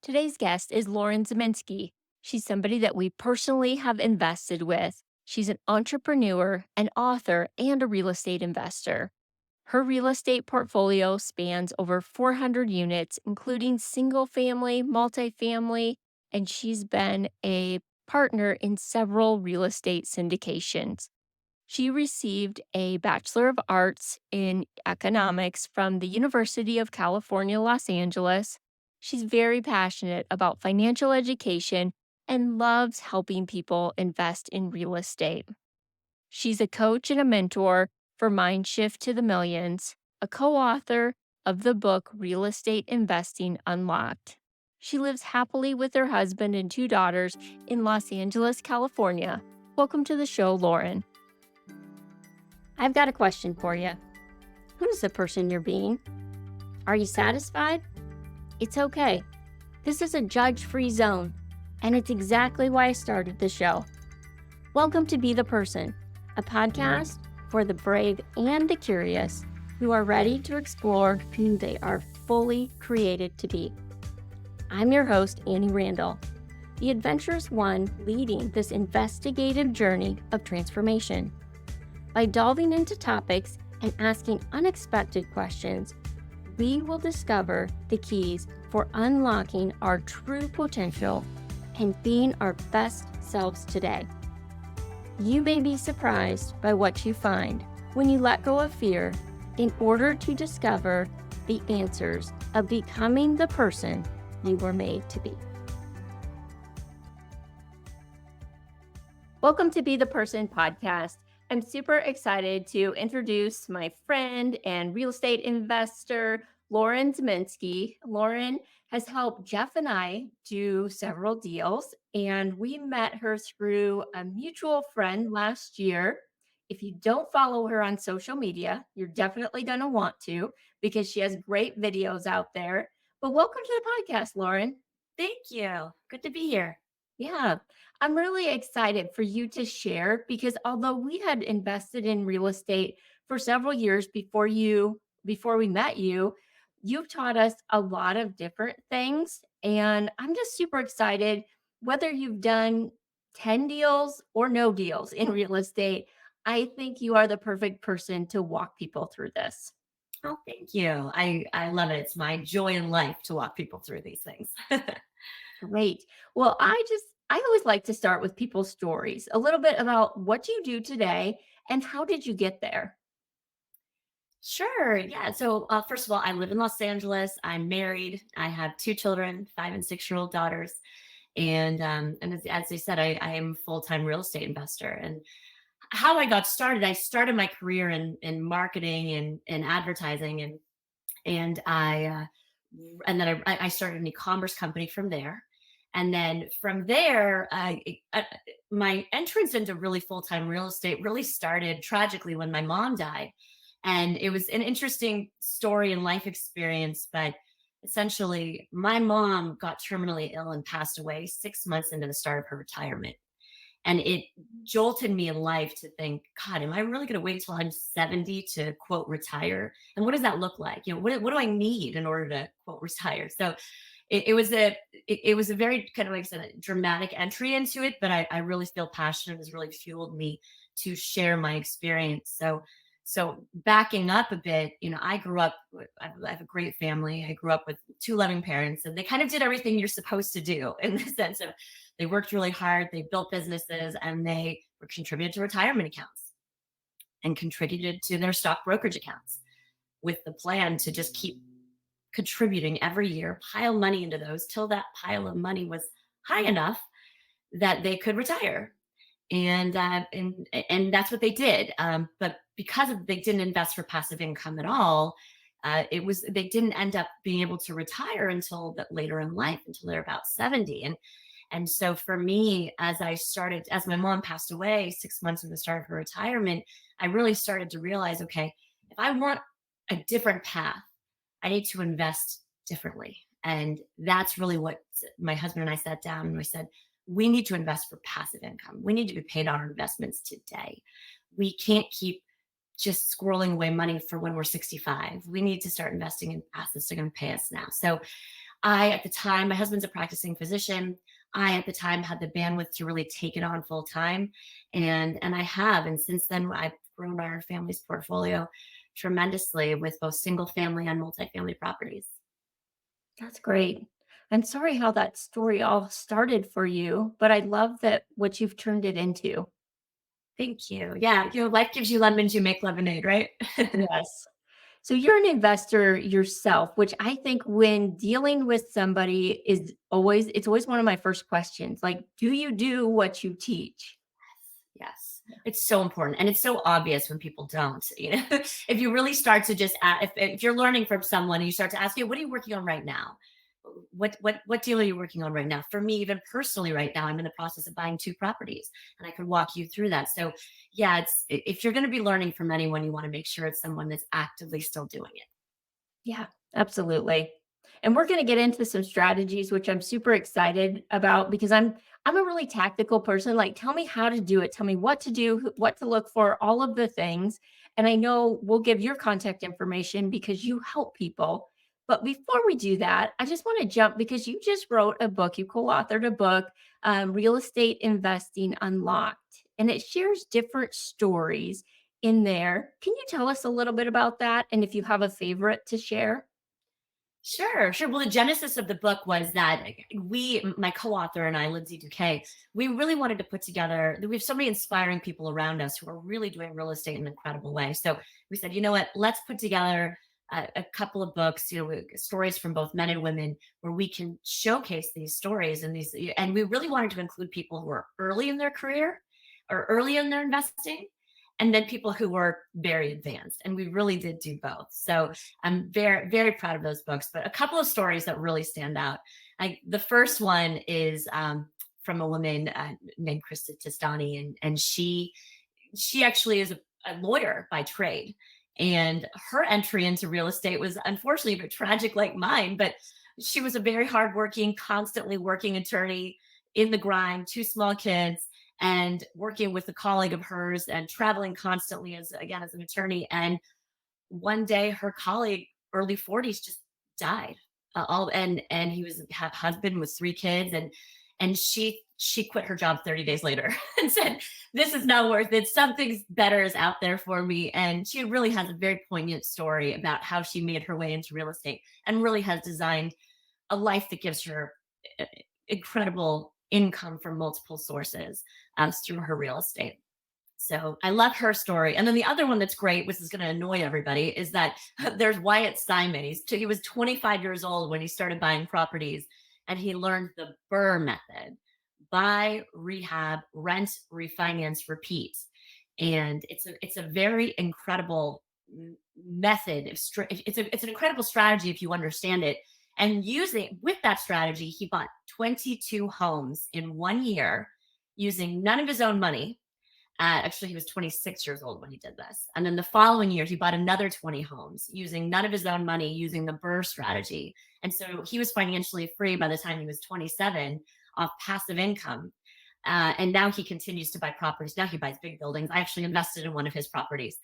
Today's guest is Lauren Ziminsky. She's somebody that we personally have invested with. She's an entrepreneur, an author, and a real estate investor. Her real estate portfolio spans over 400 units, including single family, multifamily, and she's been a partner in several real estate syndications. She received a Bachelor of Arts in Economics from the University of California, Los Angeles. She's very passionate about financial education and loves helping people invest in real estate. She's a coach and a mentor for Mindshift to the Millions, a co author of the book Real Estate Investing Unlocked. She lives happily with her husband and two daughters in Los Angeles, California. Welcome to the show, Lauren. I've got a question for you. Who's the person you're being? Are you satisfied? It's okay. This is a judge-free zone, and it's exactly why I started the show. Welcome to Be the Person, a podcast for the brave and the curious who are ready to explore who they are fully created to be. I'm your host, Annie Randall, the adventurous one leading this investigative journey of transformation. By delving into topics and asking unexpected questions, we will discover the keys for unlocking our true potential and being our best selves today. You may be surprised by what you find when you let go of fear in order to discover the answers of becoming the person you were made to be. Welcome to Be the Person podcast. I'm super excited to introduce my friend and real estate investor, Lauren Ziminsky. Lauren has helped Jeff and I do several deals, and we met her through a mutual friend last year. If you don't follow her on social media, you're definitely going to want to because she has great videos out there. But welcome to the podcast, Lauren. Thank you. Good to be here. Yeah, I'm really excited for you to share because although we had invested in real estate for several years before we met you, you've taught us a lot of different things and I'm just super excited whether you've done 10 deals or no deals in real estate. I think you are the perfect person to walk people through this. Oh, thank you. I love it. It's my joy in life to walk people through these things. Great. Well, I always like to start with people's stories, a little bit about what you do today and how did you get there? Sure. Yeah. So, first of all, I live in Los Angeles. I'm married. I have two children, 5 and 6 year old daughters. And as I said, I am a full time real estate investor. And how I started my career in marketing and advertising, and then I started an e-commerce company from there. And then from there, my entrance into really full-time real estate really started tragically when my mom died. And it was an interesting story and life experience, but essentially my mom got terminally ill and passed away 6 months into the start of her retirement. And it jolted me in life to think, God, am I really going to wait till I'm 70 to quote retire? And what does that look like? What do I need in order to quote retire? So it was a very kind of like I said, a dramatic entry into it, but I really feel passionate has really fueled me to share my experience. So backing up a bit, I grew up, I have a great family. I grew up with two loving parents and they kind of did everything you're supposed to do in the sense of they worked really hard, they built businesses, and they were contributed to retirement accounts and contributed to their stock brokerage accounts with the plan to just keep contributing every year, pile money into those till that pile of money was high enough that they could retire. And that's what they did. But because they didn't invest for passive income at all, they didn't end up being able to retire until later in life, until they're about 70. And so for me, as my mom passed away 6 months from the start of her retirement, I really started to realize, okay, if I want a different path, I need to invest differently. And that's really what my husband and I sat down and we said, we need to invest for passive income. We need to be paid on our investments today. We can't keep just squirreling away money for when we're 65. We need to start investing in assets that are going to pay us now. So at the time, my husband's a practicing physician. I, at the time, had the bandwidth to really take it on full time. And I have. And since then, I've grown our family's portfolio tremendously with both single family and multifamily properties. That's great. I'm sorry how that story all started for you, but I love that what you've turned it into. Thank you. Yeah. Life gives you lemons, you make lemonade, right? Yes. So you're an investor yourself, which I think when dealing with somebody it's always one of my first questions. Like, do you do what you teach? Yes. It's so important. And it's so obvious when people don't. If you really start to just, if you're learning from someone and you start to ask, what are you working on right now? What deal are you working on right now? For me, even personally, right now, I'm in the process of buying two properties, and I could walk you through that. So, yeah, if you're going to be learning from anyone, you want to make sure it's someone that's actively still doing it. Yeah, absolutely. And we're going to get into some strategies, which I'm super excited about because I'm a really tactical person. Like, tell me how to do it. Tell me what to do, what to look for, all of the things. And I know we'll give your contact information because you help people. But before we do that, I just want to jump because you just wrote a book. You co-authored a book, Real Estate Investing Unlocked, and it shares different stories in there. Can you tell us a little bit about that? And if you have a favorite to share? Sure, sure. Well, the genesis of the book was that my co-author and I, Lindsay Duque, we really wanted to put together. We have so many inspiring people around us who are really doing real estate in an incredible way. So we said, you know what? Let's put together a couple of books, stories from both men and women, where we can showcase these stories and these. And we really wanted to include people who are early in their career or early in their investing, and then people who were very advanced. And we really did do both. So I'm very, very proud of those books. But a couple of stories that really stand out. The first one is from a woman named Krista Testani, and she actually is a lawyer by trade. And her entry into real estate was unfortunately a bit tragic, like mine. But she was a very hardworking, constantly working attorney in the grind, two small kids, and working with a colleague of hers and traveling constantly as again as an attorney. And one day her colleague, early 40s, just died. All and he was have husband with three kids, and she quit her job 30 days later and said, this is not worth it, something better is out there for me. And she really has a very poignant story about how she made her way into real estate and really has designed a life that gives her incredible income from multiple sources through her real estate. So I love her story. And then the other one that's great, which is going to annoy everybody, is that there's Wyatt Simon. He was 25 years old when he started buying properties, and he learned the BRRRR method: buy, rehab, rent, refinance, repeat. And it's a very incredible method. It's an incredible strategy if you understand it. And using with that strategy, he bought 22 homes in 1 year using none of his own money. Actually, he was 26 years old when he did this. And then the following year, he bought another 20 homes using none of his own money, using the BRRRR strategy. And so he was financially free by the time he was 27 off passive income. And now he continues to buy properties. Now he buys big buildings. I actually invested in one of his properties.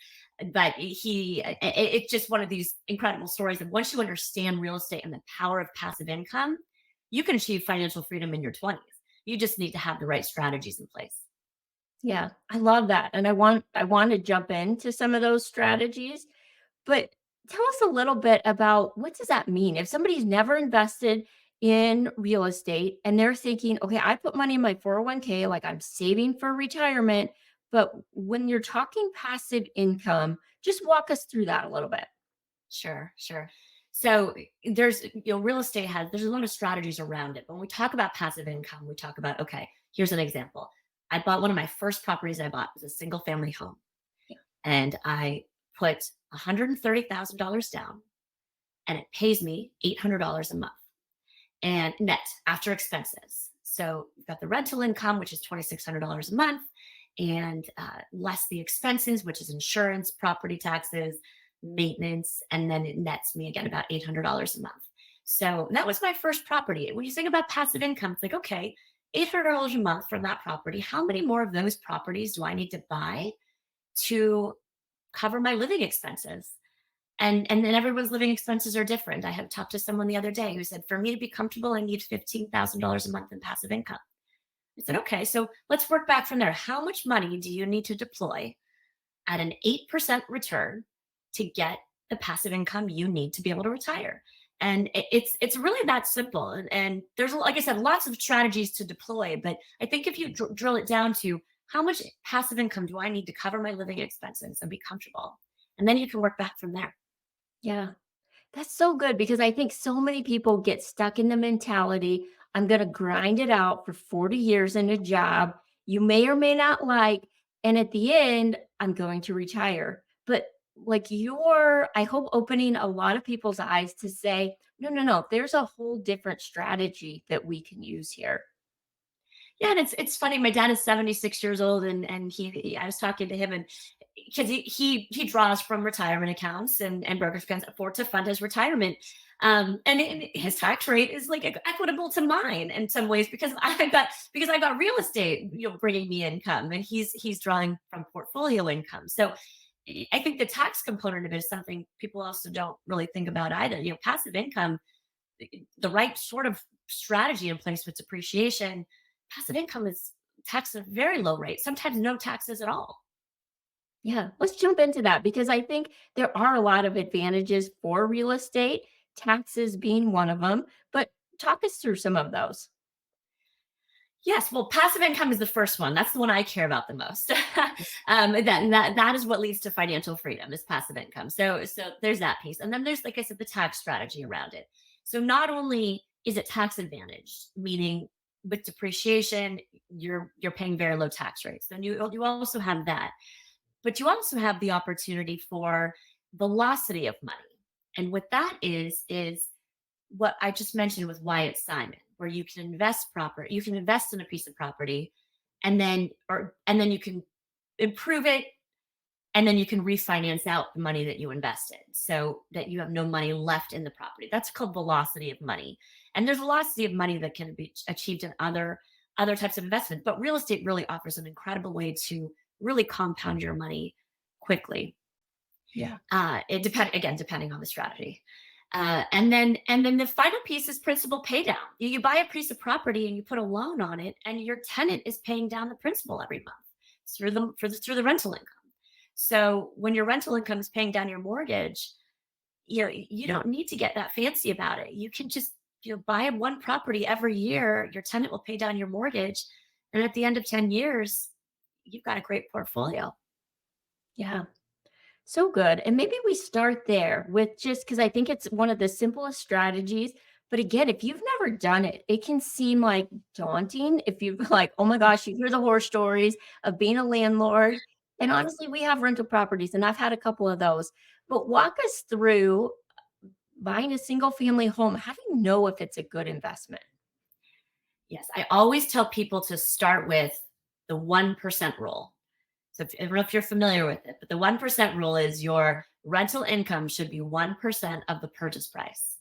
But it's just one of these incredible stories. And once you understand real estate and the power of passive income, you can achieve financial freedom in your 20s. You just need to have the right strategies in place. Yeah, I love that. And I want to jump into some of those strategies, but tell us a little bit about what does that mean? If somebody's never invested in real estate and they're thinking, okay, I put money in my 401k, like I'm saving for retirement, but when you're talking passive income, just walk us through that a little bit. Sure, sure. So real estate there's a lot of strategies around it. But when we talk about passive income, we talk about, okay, here's an example. I bought one of my first properties I bought was a single family home. Yeah. And I put $130,000 down, and it pays me $800 a month and net after expenses. So you've got the rental income, which is $2,600 a month, and less the expenses, which is insurance, property taxes, maintenance, and then it nets me again about $800 a month. So that was my first property. When you think about passive income, it's like, okay, $800 a month from that property. How many more of those properties do I need to buy to cover my living expenses? And then everyone's living expenses are different. I had talked to someone the other day who said, for me to be comfortable, I need $15,000 a month in passive income. I said, okay, so let's work back from there. How much money do you need to deploy at an 8% return to get the passive income you need to be able to retire? And it's really that simple. And there's, like I said, lots of strategies to deploy. But I think if you drill it down to how much passive income do I need to cover my living expenses and be comfortable? And then you can work back from there. Yeah. That's so good because I think so many people get stuck in the mentality, I'm going to grind it out for 40 years in a job you may or may not like. And at the end, I'm going to retire. But like you're, I hope, opening a lot of people's eyes to say, no, no, no, there's a whole different strategy that we can use here. Yeah, and it's funny. My dad is 76 years old, and I was talking to him, and because he draws from retirement accounts and brokerage accounts to fund his retirement. And his tax rate is like equitable to mine in some ways because I got real estate, bringing me income, and he's drawing from portfolio income. So I think the tax component of it is something people also don't really think about either. Passive income, the right sort of strategy in place with depreciation, passive income is taxed at a very low rate, sometimes no taxes at all. Yeah, let's jump into that because I think there are a lot of advantages for real estate, taxes being one of them. But talk us through some of those. Yes, well, passive income is the first one. That's the one I care about the most. That is what leads to financial freedom is passive income. So there's that piece, and then there's, like I said, the tax strategy around it. So not only is it tax advantage, meaning with depreciation, you're paying very low tax rates. Then you also have that, but you also have the opportunity for velocity of money, and what that is what I just mentioned with Wyatt Simon, where you can invest in a piece of property and then you can improve it and then you can refinance out the money that you invested so that you have no money left in the property. That's called velocity of money. And there's velocity of money that can be achieved in other types of investment, but real estate really offers an incredible way to really compound your money quickly. Yeah. Depending on the strategy. And then the final piece is principal pay down. You buy a piece of property and you put a loan on it, and your tenant is paying down the principal every month through the rental income. So when your rental income is paying down your mortgage, you don't need to get that fancy about it. You can just buy one property every year. Your tenant will pay down your mortgage, and at the end of 10 years, you've got a great portfolio. Yeah. So good. And maybe we start there with just because I think it's one of the simplest strategies. But again, if you've never done it, it can seem like daunting if you like, oh my gosh, you hear the horror stories of being a landlord. And honestly, we have rental properties and I've had a couple of those. But walk us through buying a single family home. How do you know if it's a good investment? Yes, I always tell people to start with the 1% rule. So I don't know if you're familiar with it, but the 1% rule is your rental income should be 1% of the purchase price.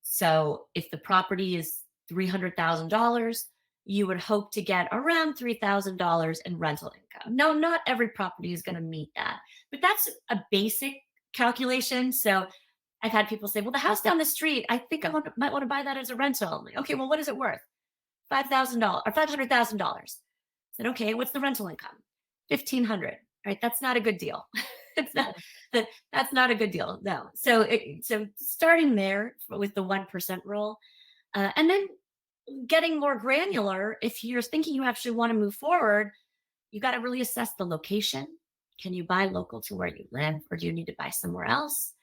So if the property is $300,000, you would hope to get around $3,000 in rental income. No, not every property is going to meet that, but that's a basic calculation. So I've had people say, well, the house down the street, I think might want to buy that as a rental. I'm like, okay, well, what is it worth? $5,000 or $500,000. I said, okay, what's the rental income? 1,500. Right? That's not a good deal. it's not that's not a good deal. No. So starting there with the 1% rule, and then getting more granular. If you're thinking you actually want to move forward, you got to really assess the location. Can you buy local to where you live, or do you need to buy somewhere else?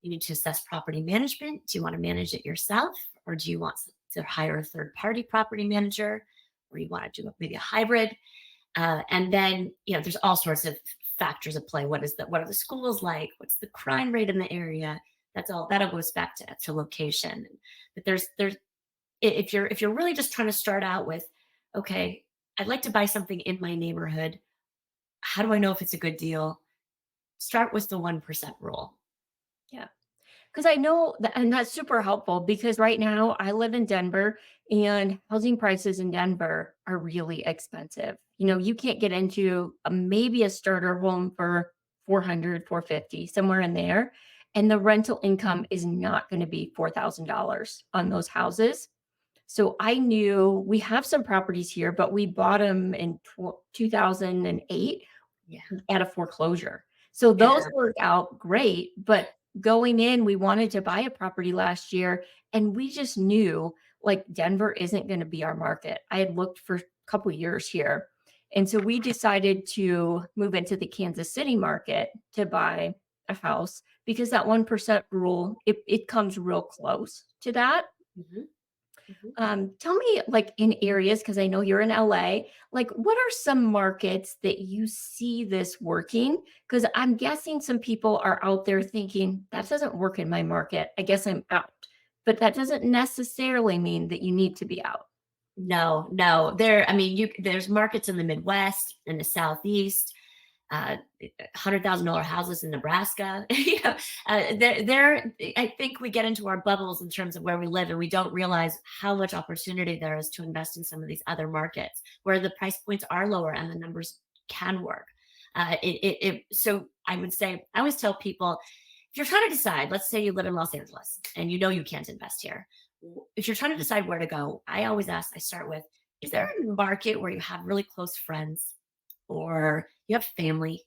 You need to assess property management. Do you want to manage it yourself, or do you want to hire a third party property manager, or you want to do maybe a hybrid? And then, there's all sorts of factors at play. What are the schools like? What's the crime rate in the area? That all goes back to location. But there's if you're really just trying to start out with, okay, I'd like to buy something in my neighborhood. How do I know if it's a good deal? Start with the 1% rule. Yeah. Because I know that, and that's super helpful because right now I live in Denver and housing prices in Denver are really expensive. You can't get into maybe a starter home for 400, 450, somewhere in there. and the rental income is not going to be $4,000 on those houses. So I knew we have some properties here, but we bought them in 2008 Yeah. at a foreclosure. So those Yeah. worked out great, but going in, we wanted to buy a property last year and we just knew like Denver isn't going to be our market. I had looked for a couple years here. And so we decided to move into the Kansas City market to buy a house because that 1% rule, it comes real close to that. Mhm. Mhm. Tell me, like in areas, because I know you're in LA, like what are some markets that you see this working? Because I'm guessing some people are out there thinking that doesn't work in my market. I guess I'm out. But that doesn't necessarily mean that you need to be out. No, no. I mean, there's markets in the Midwest, in the Southeast, $100,000 houses in Nebraska. I think we get into our bubbles in terms of where we live, and we don't realize how much opportunity there is to invest in some of these other markets where the price points are lower and the numbers can work. So I would say, I always tell people, if you're trying to decide, let's say you live in Los Angeles and you know you can't invest here. If you're trying to decide where to go, I start with, is there a market where you have really close friends or you have family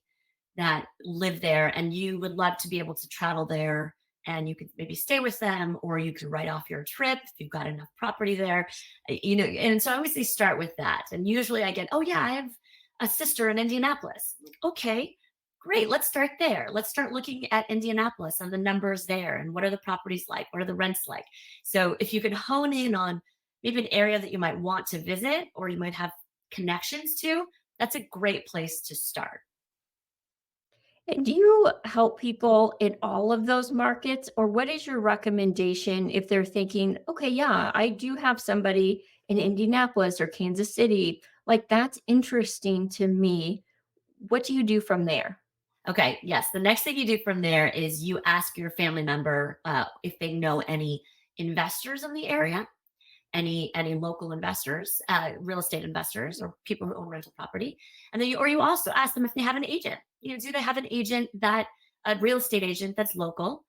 that live there and you would love to be able to travel there and you could maybe stay with them or you could write off your trip if you've got enough property there, and so I always say start with that. And usually I get, oh yeah, I have a sister in Indianapolis. I'm like, okay, great, let's start there. Let's start looking at Indianapolis and the numbers there and what are the properties like, what are the rents like. So if you could hone in on maybe an area that you might want to visit or you might have connections to, that's a great place to start. And do you help people in all of those markets? Or what is your recommendation if they're thinking, okay, yeah, I do have somebody in Indianapolis or Kansas City. Like that's interesting to me. What do you do from there? Okay, yes. The next thing you do from there is you ask your family member if they know any investors in the area, any local investors, real estate investors, or people who own rental property, and then you also ask them if they have an agent. Do they have an agent that a real estate agent that's local?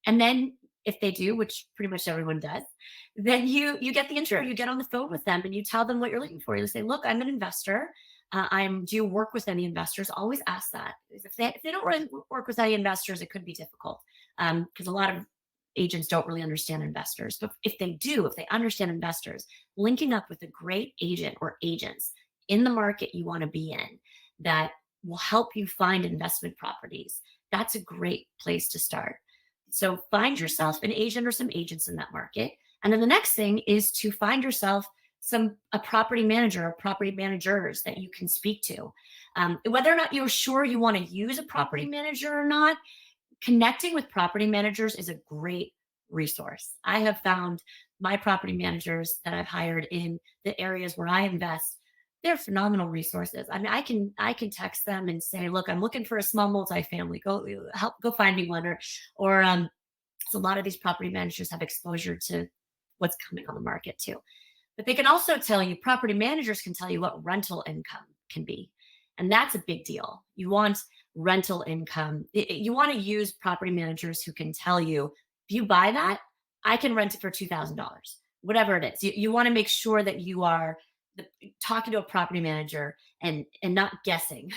And then if they do, which pretty much everyone does, then you get the intro. You get on the phone with them and you tell them what you're looking for. You say, "Look, I'm an investor. Do you work with any investors?" Always ask that. Because if they don't really work with any investors, it could be difficult because a lot of agents don't really understand investors. But if they do, if they understand investors, linking up with a great agent or agents in the market you want to be in that will help you find investment properties, that's a great place to start. So find yourself an agent or some agents in that market. And then the next thing is to find yourself a property manager or property managers that you can speak to. Whether or not you're sure you want to use a property manager or not, connecting with property managers is a great resource. I have found my property managers that I've hired in the areas where I invest, they're phenomenal resources. I mean, I can text them and say, "Look, I'm looking for a small multifamily. Go find me one." Or so a lot of these property managers have exposure to what's coming on the market too. But they can also tell you, property managers can tell you what rental income can be. And that's a big deal. You want rental income. You want to use property managers who can tell you, if you buy that, I can rent it for $2,000, whatever it is. You want to make sure that you are talking to a property manager and not guessing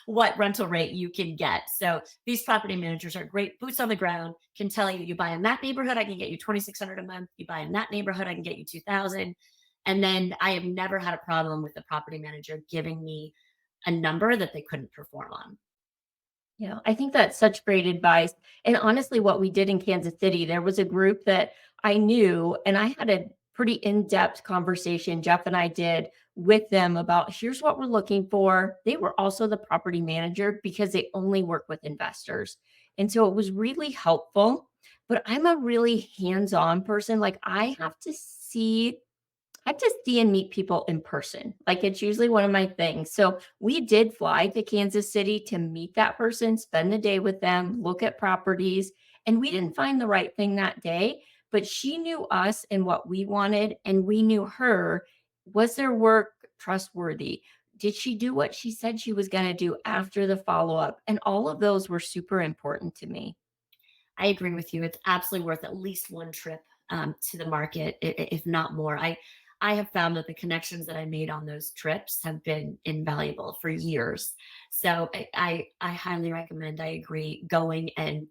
what rental rate you can get. So these property managers are great boots on the ground, can tell you, you buy in that neighborhood, I can get you 2,600 a month. You buy in that neighborhood, I can get you 2,000. And then I have never had a problem with the property manager giving me a number that they couldn't perform on. Yeah, I think that's such great advice. And honestly, what we did in Kansas City, there was a group that I knew, and I had a pretty in depth conversation, Jeff and I did with them about here's what we're looking for. They were also the property manager because they only work with investors. And so it was really helpful. But I'm a really hands on person. Like I have to see and meet people in person. Like it's usually one of my things. So we did fly to Kansas City to meet that person, spend the day with them, look at properties. And we didn't find the right thing that day, but she knew us and what we wanted, and we knew her. Was their work trustworthy? Did she do what she said she was going to do after the follow up? And all of those were super important to me. I agree with you. It's absolutely worth at least one trip to the market, if not more. I have found that the connections that I made on those trips have been invaluable for years. So I highly recommend. I agree going and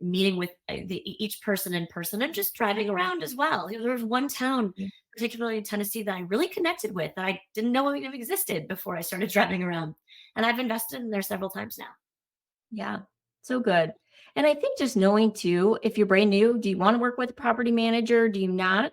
meeting with each person in person and just driving around as well. There was one town, particularly in Tennessee, that I really connected with that I didn't know even existed before I started driving around, and I've invested in there several times now. Yeah, so good. And I think just knowing too, if you're brand new, do you want to work with a property manager? Do you not?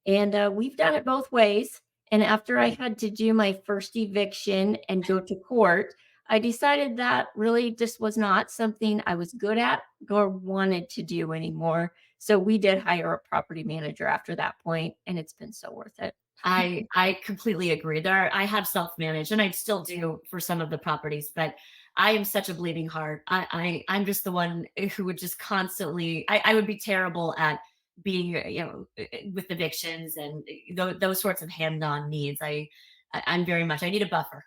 And we've done it both ways. And after I had to do my first eviction and go to court, I decided that really just was not something I was good at or wanted to do anymore. So we did hire a property manager after that point, and it's been so worth it. I completely agree. I have self-managed and I still do for some of the properties, but I am such a bleeding heart. I'm just the one who would just constantly I would be terrible at being, with evictions and those sorts of hand-on needs. I'm very much I need a buffer.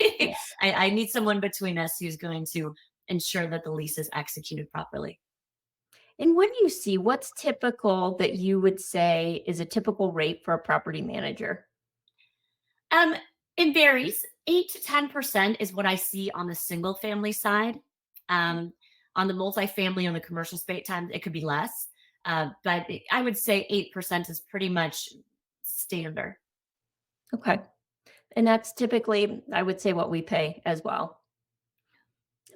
Yeah. I need someone between us who's going to ensure that the lease is executed properly. And what do you see? What's typical that you would say is a typical rate for a property manager? Um, it varies. 8 to 10% is what I see on the single family side. Um, on the multifamily, on the commercial space time, it could be less. But I would say 8% is pretty much standard. Okay. And that's typically, I would say, what we pay as well.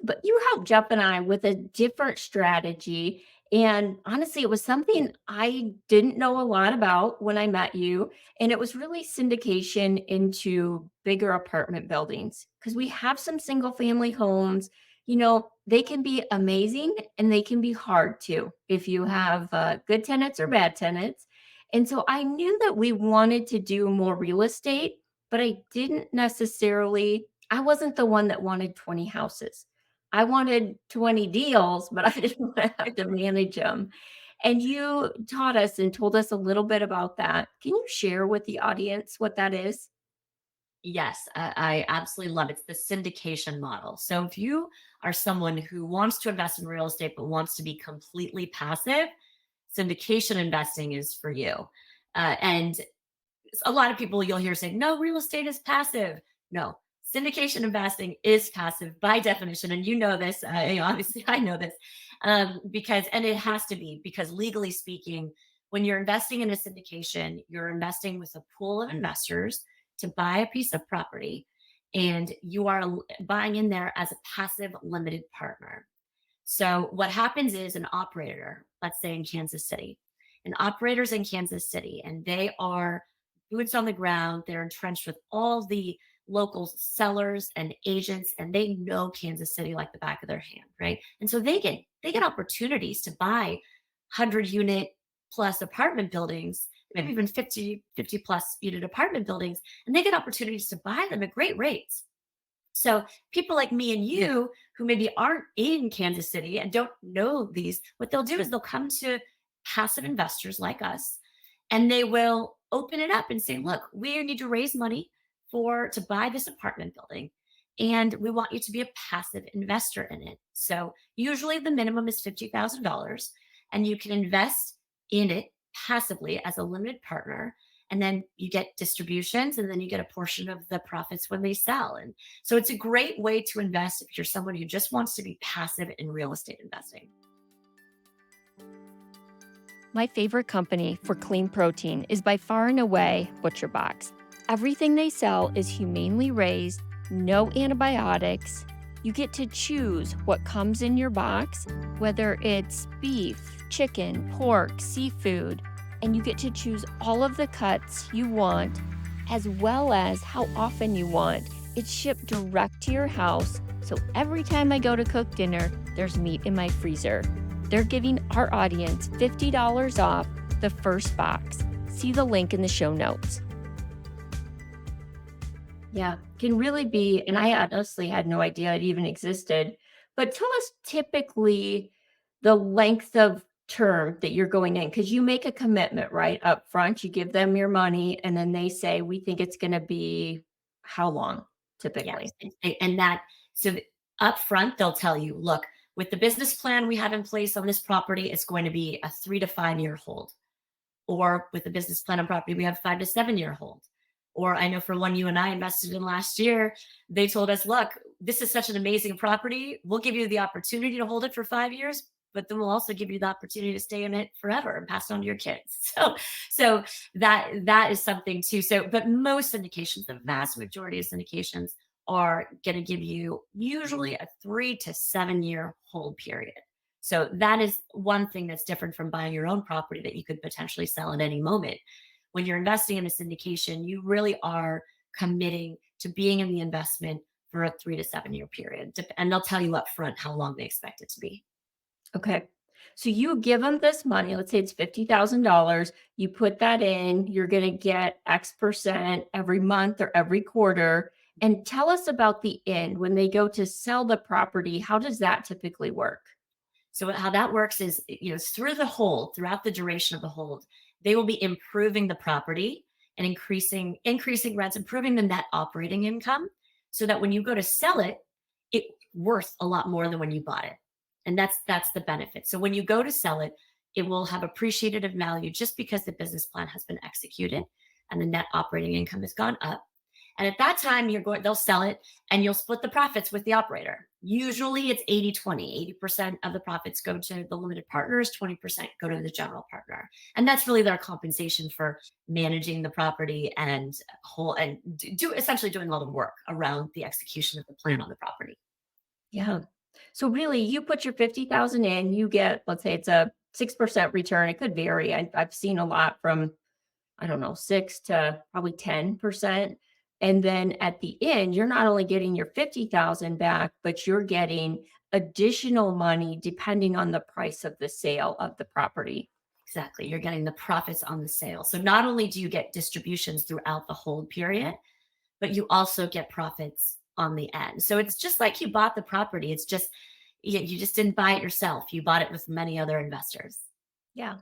But you helped Jeff and I with a different strategy. And honestly, it was something I didn't know a lot about when I met you. And it was really syndication into bigger apartment buildings because we have some single family homes. They can be amazing and they can be hard too if you have good tenants or bad tenants. And so I knew that we wanted to do more real estate, but I wasn't the one that wanted 20 houses. I wanted 20 deals, but I didn't want to have to manage them. And you taught us and told us a little bit about that. Can you share with the audience what that is? Yes, I absolutely love it. It's the syndication model. So if you are someone who wants to invest in real estate but wants to be completely passive, syndication investing is for you. And a lot of people you'll hear say, no, real estate is passive. No, syndication investing is passive by definition. And you know this, obviously I know this, and it has to be because legally speaking, when you're investing in a syndication, you're investing with a pool of investors to buy a piece of property and you are buying in there as a passive limited partner. So what happens is an operator, let's say in Kansas City, an operator's in Kansas City and they are boots on the ground. They're entrenched with all the local sellers and agents, and they know Kansas City like the back of their hand, right? And so they get opportunities to buy 100 unit plus apartment buildings, maybe even 50 plus unit apartment buildings, and they get opportunities to buy them at great rates. So people like me and you who maybe aren't in Kansas City and don't know these, what they'll do is they'll come to passive investors like us and they will open it up and say, look, we need to raise money to buy this apartment building. And we want you to be a passive investor in it. So usually the minimum is $50,000 and you can invest in it passively as a limited partner. And then you get distributions and then you get a portion of the profits when they sell. And so it's a great way to invest if you're someone who just wants to be passive in real estate investing. My favorite company for clean protein is by far and away ButcherBox. Everything they sell is humanely raised, no antibiotics. You get to choose what comes in your box, whether it's beef, chicken, pork, seafood, and you get to choose all of the cuts you want, as well as how often you want. It's shipped direct to your house, so every time I go to cook dinner, there's meat in my freezer. They're giving our audience $50 off the first box. See the link in the show notes. Yeah, can really be, and I honestly had no idea it even existed. But tell us typically the length of term that you're going in, because you make a commitment, right? Up front, you give them your money, and then they say, we think it's going to be how long Yes. typically? And that, so up front, they'll tell you, look, With the business plan we have in place on this property, it's going to be a 3 to 5 year hold. Or with the business plan on property, we have 5 to 7 year hold. Or I know for one you and I invested in last year, they told us, look, this is such an amazing property. We'll give you the opportunity to hold it for 5 years, but then we'll also give you the opportunity to stay in it forever and pass it on to your kids. So that is something too. So, but most syndications, the vast majority of syndications are going to give you usually a 3 to 7 year hold period. So that is one thing that's different from buying your own property that you could potentially sell at any moment. When you're investing in a syndication, you really are committing to being in the investment for a 3 to 7 year period. And they'll tell you up front how long they expect it to be. Okay. So you give them this money, let's say it's $50,000, you put that in, you're going to get X% every month or every quarter. And tell us about the end when they go to sell the property. How does that typically work? So how that works is, through the hold, throughout the duration of the hold, they will be improving the property and increasing rents, improving the net operating income, so that when you go to sell it, it's worth a lot more than when you bought it. And that's the benefit. So when you go to sell it, it will have appreciated in value just because the business plan has been executed and the net operating income has gone up. And at that time, they'll sell it and you'll split the profits with the operator. Usually it's 80-20. 80% of the profits go to the limited partners, 20% go to the general partner. And that's really their compensation for managing the property and essentially doing all the work around the execution of the plan on the property. Yeah. So really, you put your 50,000 in, you get, let's say it's a 6% return. It could vary. I've seen a lot from, I don't know, 6 to probably 10%. And then at the end, you're not only getting your 50,000 back, but you're getting additional money depending on the price of the sale of the property. Exactly. You're getting the profits on the sale. So not only do you get distributions throughout the hold period, but you also get profits on the end. So it's just like you bought the property. It's just, you just didn't buy it yourself. You bought it with many other investors. Yeah.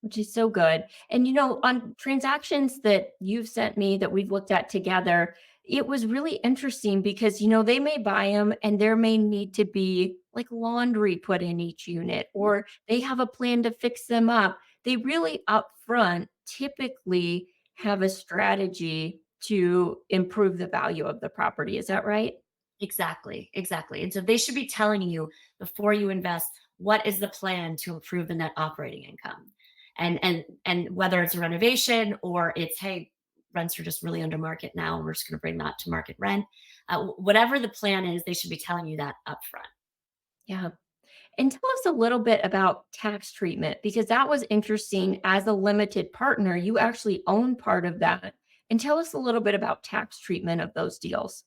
Which is so good. And on transactions that you've sent me that we've looked at together, it was really interesting because, they may buy them and there may need to be like laundry put in each unit, or they have a plan to fix them up. They really upfront typically have a strategy to improve the value of the property. Is that right? Exactly, exactly. And so they should be telling you before you invest, what is the plan to improve the net operating income? And whether it's a renovation or it's, hey, rents are just really under market now, and we're just going to bring that to market rent. Whatever the plan is, they should be telling you that upfront. Yeah. And tell us a little bit about tax treatment, because that was interesting. As a limited partner, you actually own part of that. And tell us a little bit about tax treatment of those deals.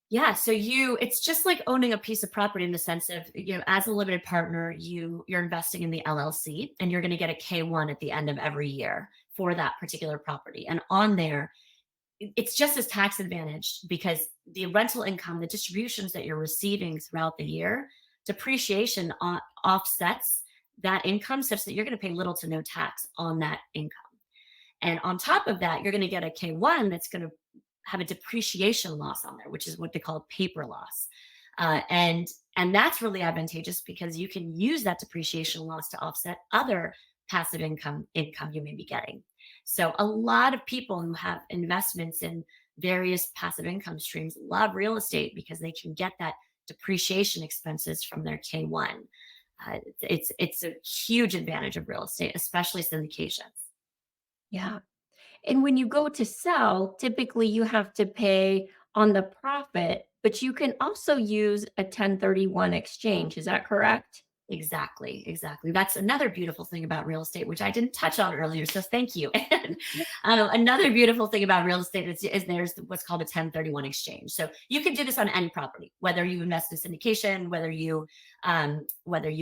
Yeah, so it's just like owning a piece of property in the sense of, as a limited partner, you're investing in the LLC and you're going to get a K1 at the end of every year for that particular property. And on there, it's just as tax advantaged because the rental income, the distributions that you're receiving throughout the year, depreciation offsets that income such that you're going to pay little to no tax on that income. And on top of that, you're going to get a K1 that's going to have a depreciation loss on there, which is what they call a paper loss. And that's really advantageous because you can use that depreciation loss to offset other passive income you may be getting. So a lot of people who have investments in various passive income streams love real estate because they can get that depreciation expenses from their K1. It's a huge advantage of real estate, especially syndications. Yeah. And when you go to sell, typically you have to pay on the profit, but you can also use a 1031 exchange. Is that correct? Exactly, exactly. That's another beautiful thing about real estate, which I didn't touch on earlier. So thank you. And another beautiful thing about real estate is there's what's called a 1031 exchange. So you can do this on any property, whether you invest in syndication, whether you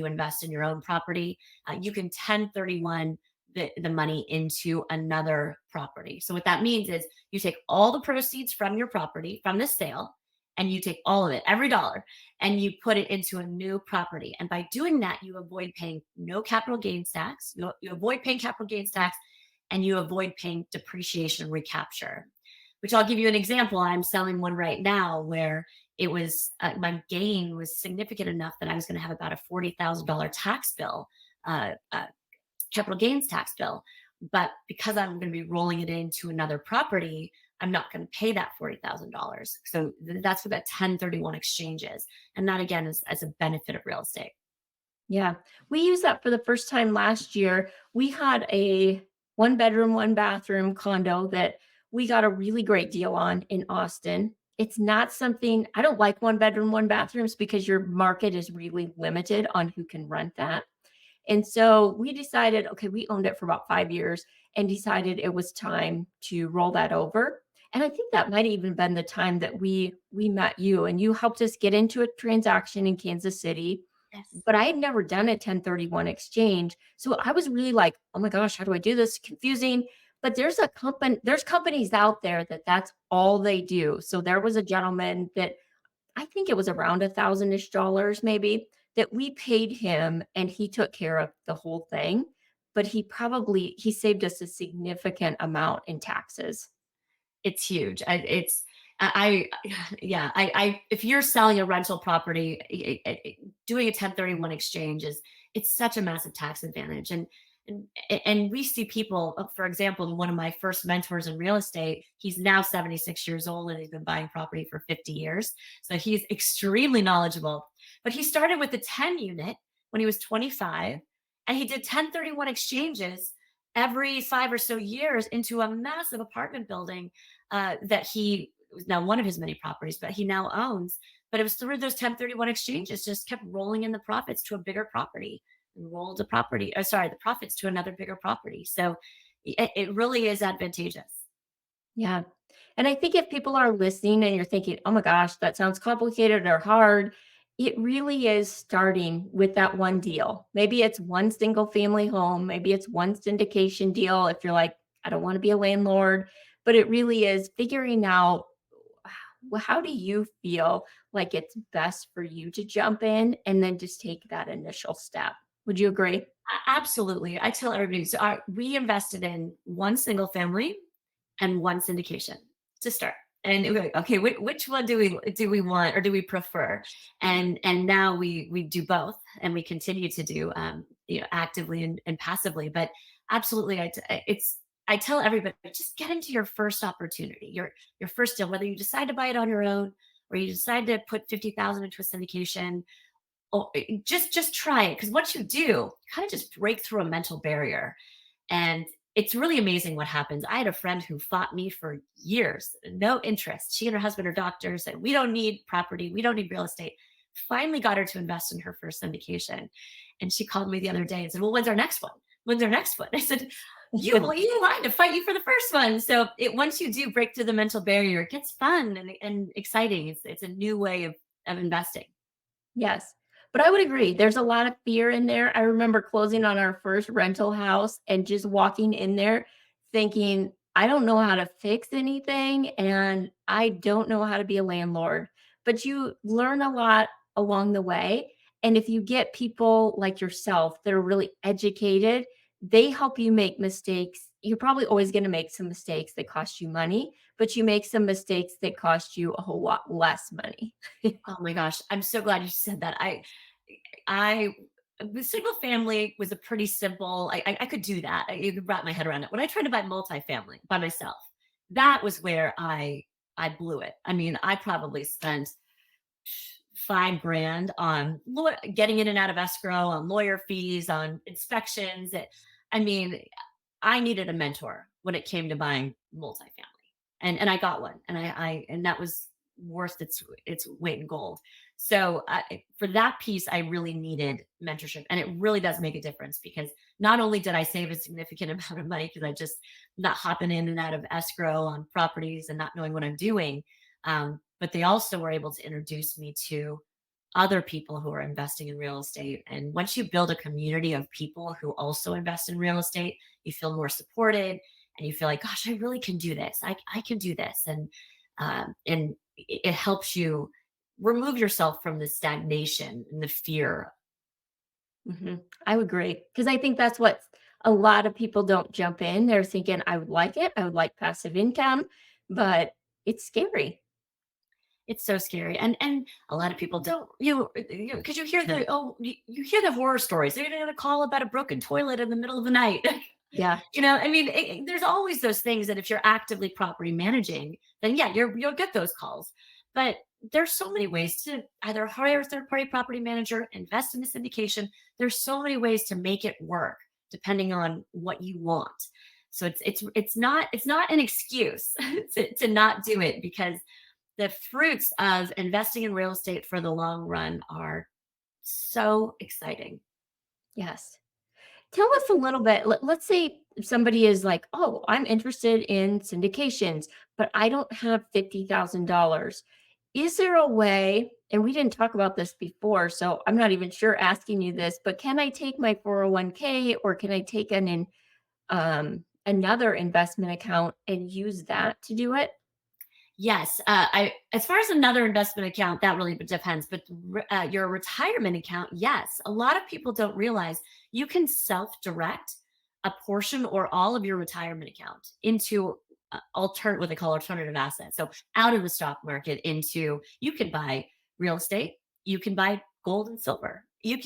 invest in your own property, you can 1031 the money into another property. So what that means is you take all the proceeds from your property, from the sale, and you take all of it, every dollar, and you put it into a new property. And by doing that, you avoid paying no capital gains tax. You avoid paying capital gains tax, and you avoid paying depreciation recapture. Which I'll give you an example. I'm selling one right now where my gain was significant enough that I was going to have about a $40,000 tax bill, uh, capital gains tax bill. But because I'm going to be rolling it into another property, I'm not going to pay that $40,000. So that's what that 1031 exchange is. And that again is as a benefit of real estate. Yeah. We used that for the first time last year. We had a one bedroom, one bathroom condo that we got a really great deal on in Austin. It's not something I don't like one bedroom, one bathrooms because your market is really limited on who can rent that. And so we decided, okay, we owned it for about 5 years and decided it was time to roll that over. And I think that might have even been the time that we met you and you helped us get into a transaction in Kansas City, Yes. but I had never done a 1031 exchange. So I was really like, oh my gosh, how do I do this? Confusing. But there's companies out there that that's all they do. So there was a gentleman that I think it was around a thousand-ish dollars maybe that we paid him and he took care of the whole thing. But he saved us a significant amount in taxes. It's huge. Yeah, if you're selling a rental property, doing a 1031 exchange it's such a massive tax advantage. And and we see people, for example, one of my first mentors in real estate, he's now 76 years old and he's been buying property for 50 years. So he's extremely knowledgeable. But he started with a 10 unit when he was 25 and he did 1031 exchanges every 5 or so years into a massive apartment building that he was now one of his many properties, but he now owns. But it was through those 1031 exchanges, just kept rolling in the profits to a bigger property and rolled the property, sorry, the profits to another bigger property. So it really is advantageous. Yeah. And I think if people are listening and you're thinking, oh my gosh, that sounds complicated or hard, it really is starting with that one deal. Maybe it's one single family home, maybe it's one syndication deal if you're like, I don't want to be a landlord, but it really is figuring out well, how do you feel like it's best for you to jump in and then just take that initial step? Would you agree? Absolutely. I tell everybody, so we invested in one single family and one syndication to start. And we're like, okay, which one do we want or do we prefer? And now we do both, and we continue to do actively and passively. But absolutely, I tell everybody just get into your first opportunity, your first deal, whether you decide to buy it on your own or you decide to put 50,000 into a syndication. Oh, just try it because once you do, kind of just break through a mental barrier, and it's really amazing what happens. I had a friend who fought me for years, no interest. She and her husband are doctors, and we don't need property, we don't need real estate. Finally got her to invest in her first syndication. And she called me the other day and said, well, when's our next one? When's our next one? I said, you lied to fight you for the first one. So once you do break through the mental barrier, it gets fun and exciting. It's a new way of investing. Yes. But I would agree. There's a lot of fear in there. I remember closing on our first rental house and just walking in there thinking, I don't know how to fix anything and I don't know how to be a landlord. But you learn a lot along the way. And if you get people like yourself that are really educated, they help you make mistakes. You're probably always going to make some mistakes that cost you money, but you make some mistakes that cost you a whole lot less money. Oh my gosh, I'm so glad you said that. I the single family was a pretty simple. I could do that. I could wrap my head around it. When I tried to buy multifamily by myself, that was where I blew it. I mean, I probably spent 5 grand on getting in and out of escrow, on lawyer fees, on inspections. I mean, I needed a mentor when it came to buying multifamily, and I got one, and that was worth its weight in gold. So for that piece, I really needed mentorship, and it really does make a difference because not only did I save a significant amount of money because I just not hopping in and out of escrow on properties and not knowing what I'm doing, but they also were able to introduce me to other people who are investing in real estate. And once you build a community of people who also invest in real estate, you feel more supported and you feel like, gosh, I really can do this. I can do this. And it helps you remove yourself from the stagnation and the fear. Mhm. I would agree because I think that's what a lot of people don't jump in. They're thinking, I would like it. I would like passive income, but it's scary. It's so scary, and a lot of people don't, because you hear the you hear the horror stories. They're gonna call about a broken toilet in the middle of the night. Yeah. I mean, there's always those things that if you're actively property managing, then yeah, you'll get those calls. But there's so many ways to either hire a third party property manager, invest in a syndication. There's so many ways to make it work depending on what you want. So it's not an excuse to not do it, because the fruits of investing in real estate for the long run are so exciting. Yes. Tell us a little bit. Let's say somebody is like, oh, I'm interested in syndications, but I don't have $50,000. Is there a way, and we didn't talk about this before, so I'm not even sure asking you this, but can I take my 401k or can I take another investment account and use that to do it? Yes, I as far as another investment account, that really depends. But your retirement account, yes, a lot of people don't realize you can self-direct a portion or all of your retirement account into what they call alternative assets. So out of the stock market into, you can buy real estate, you can buy gold and silver, you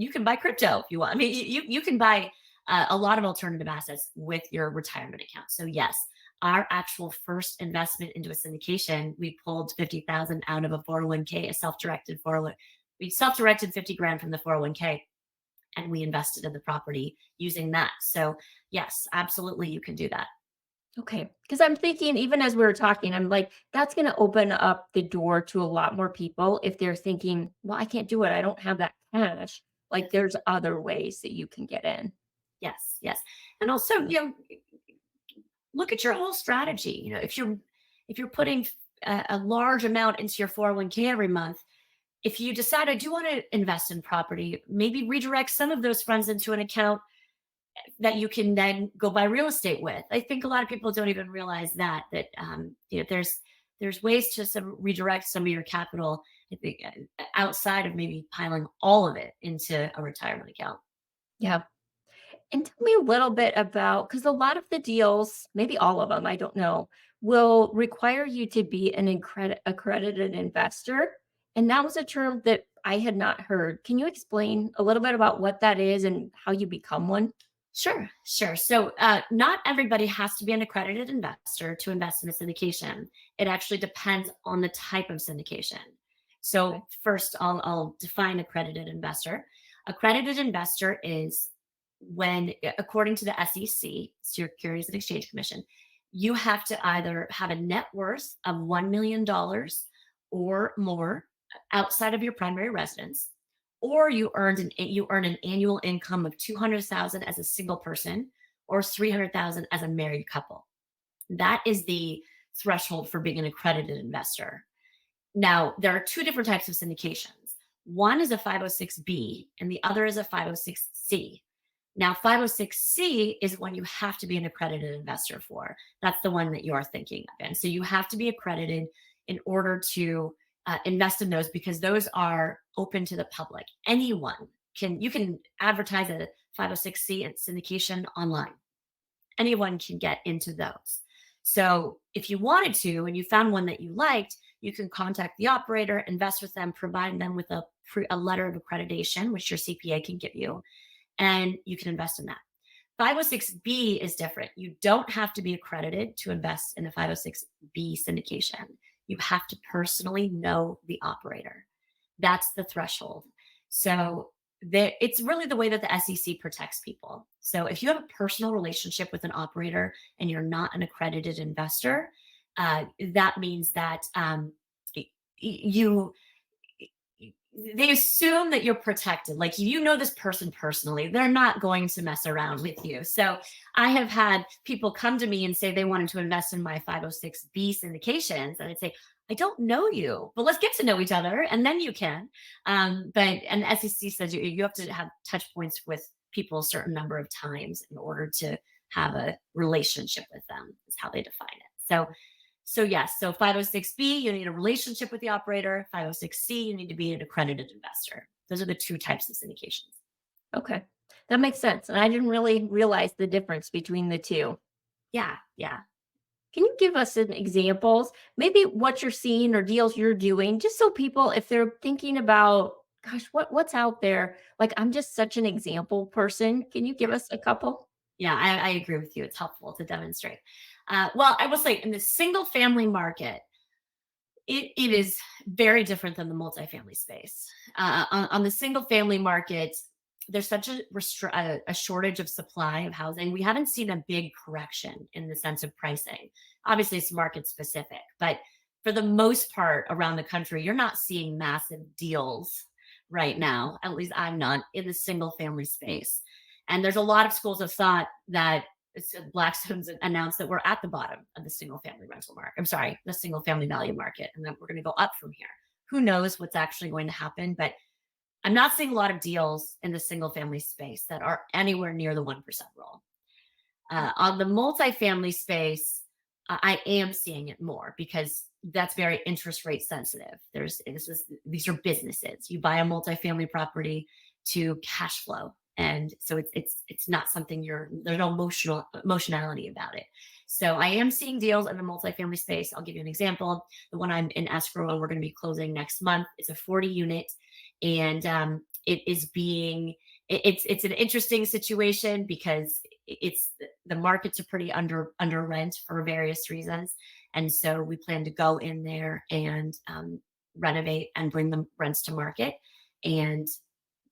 can buy crypto if you want. I mean, you can buy a lot of alternative assets with your retirement account. So yes, our actual first investment into a syndication, we pulled 50,000 out of a 401k, a self-directed 401. We self-directed 50 grand from the 401k, and we invested in the property using that. So yes, absolutely, you can do that. Okay. Because I'm thinking, even as we were talking, I'm like, that's going to open up the door to a lot more people if they're thinking, well, I can't do it. I don't have that cash. Like, Yes, there's other ways that you can get in. yes, yes. And also, look at your whole strategy. If you're putting a large amount into your 401k every month, if you decide I do want to invest in property, maybe redirect some of those funds into an account that you can then go buy real estate with. I think a lot of people don't even realize there's ways to redirect some of your capital, I think, outside of maybe piling all of it into a retirement account. Yeah. And tell me a little bit about, because a lot of the deals, maybe all of them, I don't know, will require you to be an accredited investor. And that was a term that I had not heard. Can you explain a little bit about what that is and how you become one? Sure, sure. So, not everybody has to be an accredited investor to invest in a syndication. It actually depends on the type of syndication. Okay. So, first, I'll define accredited investor. Accredited investor is when, according to the SEC, Securities and Exchange Commission, you have to either have a net worth of $1 million or more outside of your primary residence, or you earn an annual income of 200,000 as a single person, or 300,000 as a married couple. That is the threshold for being an accredited investor. Now, there are two different types of syndications. One is a 506B and the other is a 506C. Now, 506C is one you have to be an accredited investor for. That's the one that you are thinking of. And so you have to be accredited in order to invest in those, because those are open to the public. You can advertise a 506C and syndication online. Anyone can get into those. So if you wanted to and you found one that you liked, you can contact the operator, invest with them, provide them with a letter of accreditation, which your CPA can give you, and you can invest in that. 506B is different. You don't have to be accredited to invest in a 506B syndication. You have to personally know the operator. That's the threshold. So it's really the way that the SEC protects people. So if you have a personal relationship with an operator and you're not an accredited investor, that means that you they assume that you're protected. Like, this person personally, they're not going to mess around with you. So I have had people come to me and say they wanted to invest in my 506B syndications. And I'd say, I don't know you, but let's get to know each other and then you can. And the SEC says you have to have touch points with people a certain number of times in order to have a relationship with them, is how they define it. So yes, so 506B, you need a relationship with the operator. 506C, you need to be an accredited investor. Those are the two types of syndications. Okay. That makes sense. And I didn't really realize the difference between the two. Yeah, yeah. Can you give us some examples? Maybe what you're seeing or deals you're doing, just so people, if they're thinking about, gosh, what's out there? Like, I'm just such an example person. Can you give us a couple? Yeah, I agree with you. It's helpful to demonstrate. Well, I will say in the single family market, it is very different than the multifamily space. On the single family market, there's such a shortage of supply of housing. We haven't seen a big correction in the sense of pricing. Obviously, it's market specific, but for the most part around the country, you're not seeing massive deals right now. At least I'm not in the single family space. And there's a lot of schools of thought that Blackstone's announced that we're at the bottom of the single family rental market. I'm sorry, the single family value market, and that we're going to go up from here. Who knows what's actually going to happen? But I'm not seeing a lot of deals in the single family space that are anywhere near the 1% rule. On the multifamily space, I am seeing it more because that's very interest rate sensitive. These are businesses. You buy a multifamily property to cash flow, and so it's not something there's no emotionality about it. So I am seeing deals in the multifamily space. I'll give you an example. The one I'm in escrow and we're going to be closing next month. It's a 40 unit, and it is being it's an interesting situation because it's the markets are pretty under rent for various reasons, and so we plan to go in there and renovate and bring the rents to market, and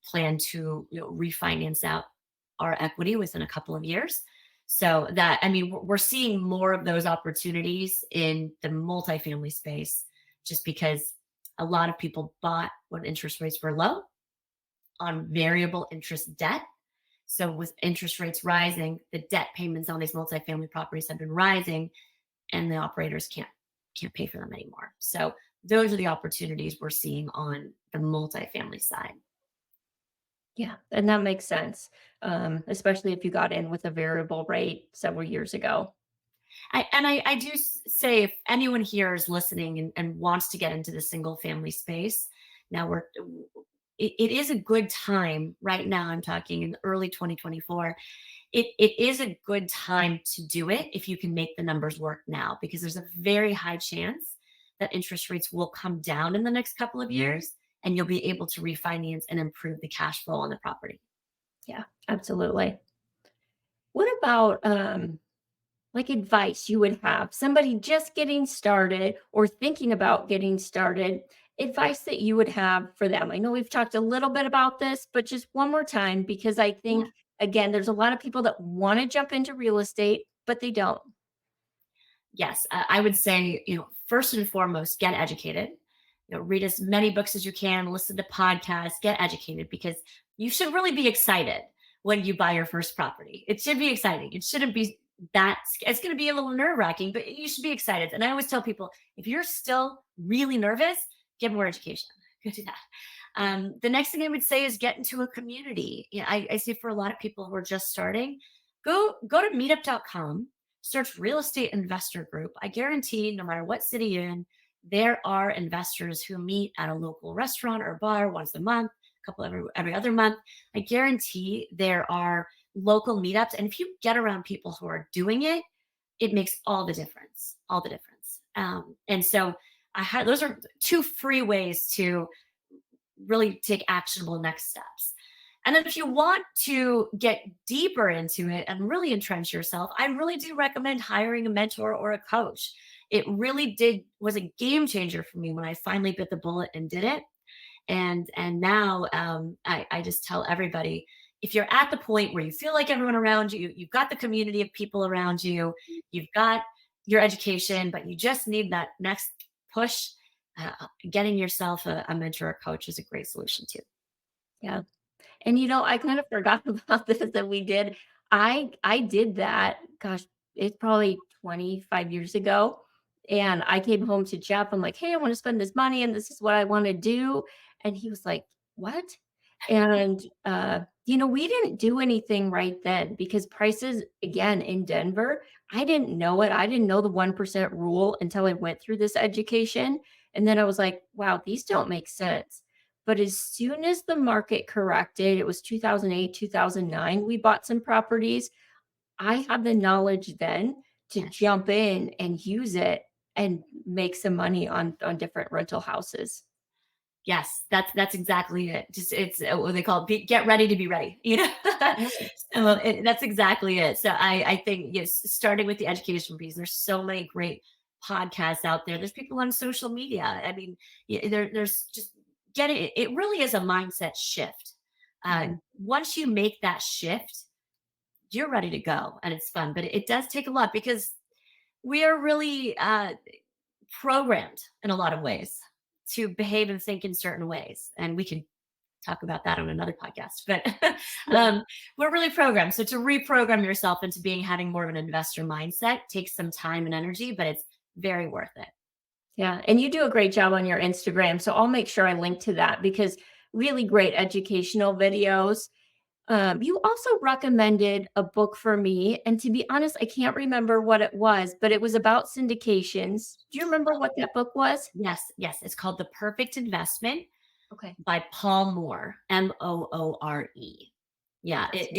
plan to refinance out our equity within a couple of years. So that, I mean, we're seeing more of those opportunities in the multifamily space, just because a lot of people bought when interest rates were low on variable interest debt. So with interest rates rising, the debt payments on these multifamily properties have been rising, and the operators can't pay for them anymore. So those are the opportunities we're seeing on the multifamily side. Yeah, and that makes sense, especially if you got in with a variable rate several years ago. I do say, if anyone here is listening and wants to get into the single family space, now it is a good time right now. I'm talking in early 2024. It is a good time to do it if you can make the numbers work now, because there's a very high chance that interest rates will come down in the next couple of years, and you'll be able to refinance and improve the cash flow on the property. Yeah, absolutely. What about like advice you would have somebody just getting started or thinking about getting started, advice that you would have for them? I know we've talked a little bit about this, but just one more time, because I Yeah. think, again, there's a lot of people that want to jump into real estate, but they don't. Yes, I would say, first and foremost, get educated. Read as many books as you can, listen to podcasts, get educated, because you should really be excited when you buy your first property. It should be exciting. It shouldn't be it's going to be a little nerve wracking, but you should be excited. And I always tell people, if you're still really nervous, get more education. Go do that. The next thing I would say is get into a community. I see for a lot of people who are just starting, go to meetup.com, search real estate investor group. I guarantee no matter what city you're in, there are investors who meet at a local restaurant or bar once a month, a couple every other month. I guarantee there are local meetups. And if you get around people who are doing it, it makes all the difference, all the difference. And so those are two free ways to really take actionable next steps. And then if you want to get deeper into it and really entrench yourself, I really do recommend hiring a mentor or a coach. It really was a game changer for me when I finally bit the bullet and did it. And now I just tell everybody, if you're at the point where you feel like everyone around you, you've got the community of people around you, you've got your education, but you just need that next push, getting yourself a mentor or coach is a great solution too. Yeah. And I kind of forgot about this that we did. I did that, gosh, it's probably 25 years ago. And I came home to Jeff. I'm like, hey, I want to spend this money and this is what I want to do. And he was like, what? And we didn't do anything right then because prices again in Denver, I didn't know it. I didn't know the 1% rule until I went through this education. And then I was like, wow, these don't make sense. But as soon as the market corrected, it was 2008, 2009, we bought some properties. I had the knowledge then to Yes. jump in and use it and make some money on different rental houses. Yes, that's exactly it. Just it's what they call it, get ready to be ready. Right. So that's exactly it. So I think yes, starting with the education piece. There's so many great podcasts out there. There's people on social media. I mean, there's just getting it. It really is a mindset shift. Mhm. Once you make that shift, you're ready to go, and it's fun. But it does take a lot because we are really programmed in a lot of ways to behave and think in certain ways. And we can talk about that on another podcast. But Yeah. we're really programmed. So to reprogram yourself into having more of an investor mindset takes some time and energy, but it's very worth it. Yeah, and you do a great job on your Instagram, so I'll make sure I link to that because really great educational videos. You also recommended a book for me, and to be honest, I can't remember what it was, but it was about syndications. Do you remember what that book was? Yes, yes. It's called The Perfect Investment Okay, by Paul Moore, Moore. Yeah, that's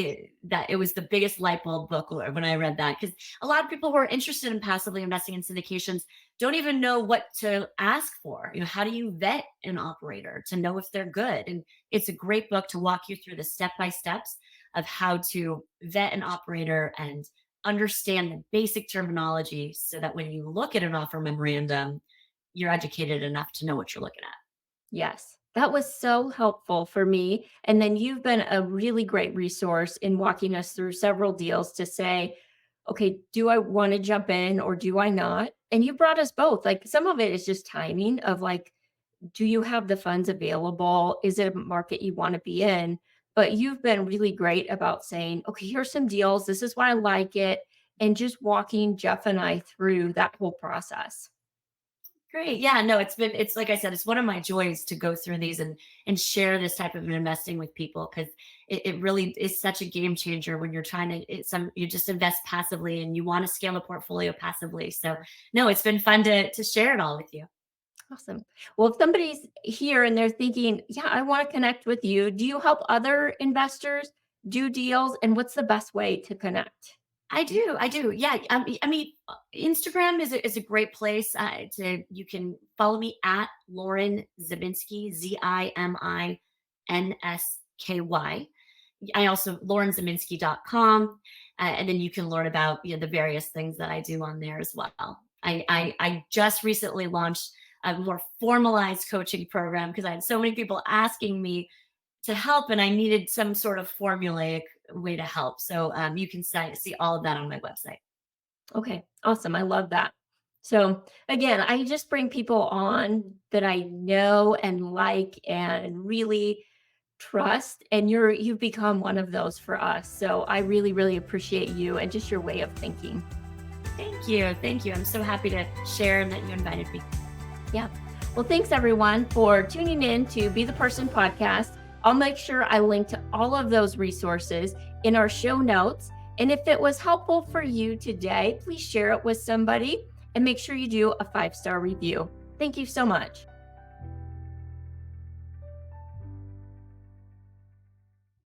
it was the biggest light bulb book when I read that, because a lot of people who are interested in passively investing in syndications don't even know what to ask for. How do you vet an operator to know if they're good? And it's a great book to walk you through the step by steps of how to vet an operator and understand the basic terminology so that when you look at an offer memorandum, you're educated enough to know what you're looking at. yes. That was so helpful for me. And then you've been a really great resource in walking us through several deals to say, okay, do I want to jump in or do I not? And you brought us both. Like some of it is just timing of like, do you have the funds available? Is it a market you want to be in? But you've been really great about saying, okay, here's some deals. This is why I like it. And just walking Jeff and I through that whole process. Great. Yeah, no, it's like I said, it's one of my joys to go through these and share this type of investing with people, because it really is such a game changer when you're trying to you just invest passively and you want to scale a portfolio passively. So no, it's been fun to share it all with you. Awesome. Well, if somebody's here and they're thinking, yeah, I want to connect with you, do you help other investors do deals? And what's the best way to connect? I do. Yeah. I mean, Instagram is a great place to you can follow me at Lauren Ziminsky, Ziminsky. I also laurenziminsky.com. And then you can learn about the various things that I do on there as well. I just recently launched a more formalized coaching program because I had so many people asking me to help, and I needed some sort of formulaic way to help. So you can see all of that on my website. Okay, awesome. I love that. So, again, I just bring people on that I know and like and really trust, and you've become one of those for us. So, I really really appreciate you and just your way of thinking. Thank you. Thank you. I'm so happy to share and that you invited me. Yeah. Well, thanks everyone for tuning in to Be the Person podcast. I'll make sure I link to all of those resources in our show notes. And if it was helpful for you today, please share it with somebody and make sure you do a 5-star review. Thank you so much.